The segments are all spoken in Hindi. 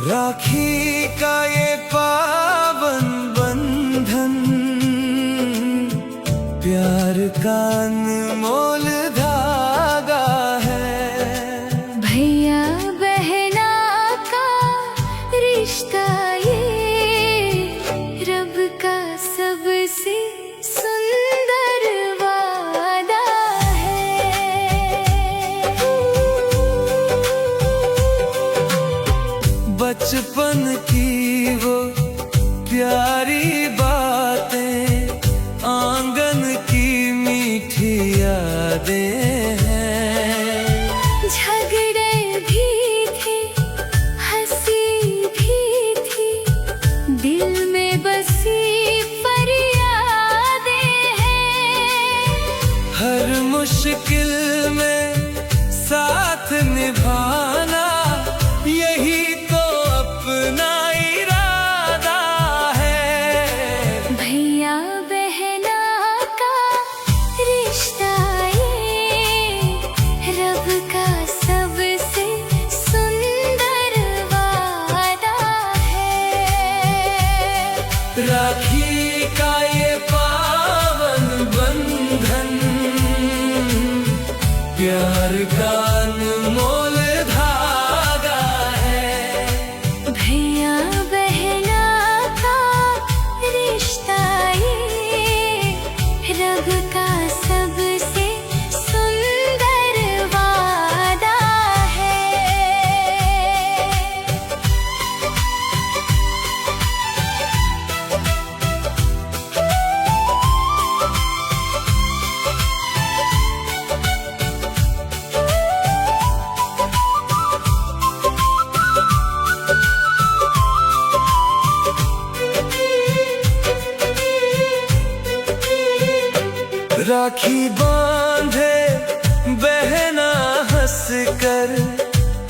राखी का ये पावन बंधन प्यार का अनमोल धागा है। भैया बहना का रिश्ता ये रब का सबसे सुंदर वादा है। बचपन की वो प्यारी बातें, आंगन की मीठी यादें हैं। झगड़े भी थे, हंसी भी थी, दिल में बसी फरियादें हैं। हर मुश्किल में साथ निभाना यही तो अपना इरादा है। भैया बहना का रिश्ता ये रब का सबसे सुंदर वादा है। राखी का ये पावन बंधन प्यार का अनमोल धागा है। भैया बहना का रिश्ता ये रब का सबसे सुंदर वादा है। राखी बांधे बहना हंस कर,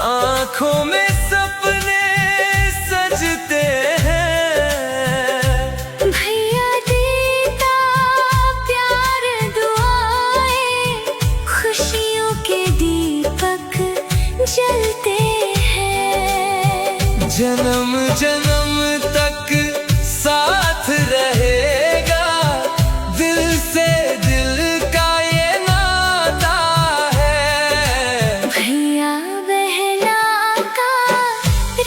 आंखों में सपने सजते हैं। भैया देता प्यार दुआएं, खुशियों के दीपक जलते हैं। जन्म जन्म तक साथ रहेगा, दिल से दिल का ये नाता है। भैया बहना का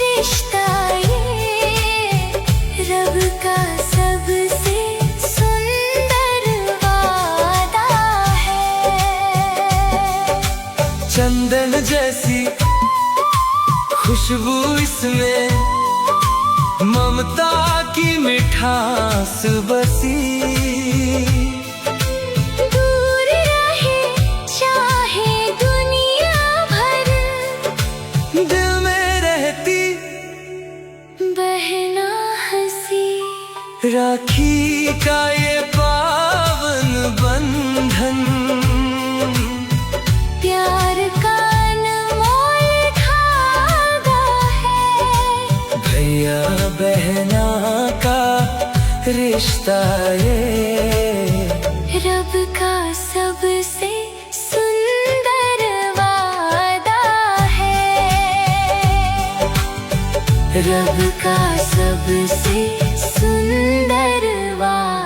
रिश्ता ये रब का सबसे सुंदर वादा है। चंदन जैसी खुशबू इसमें, ममता की मिठास बसी। दूर रहे चाहे दुनिया भर, दिल में रहती बहना हंसी। राखी का ये पावन बंधन प्यार का अनमोल धागा है। भैया बहना का रिश्ता ये रब का सबसे सुंदर वादा है। रब का सबसे सुंदर वादा।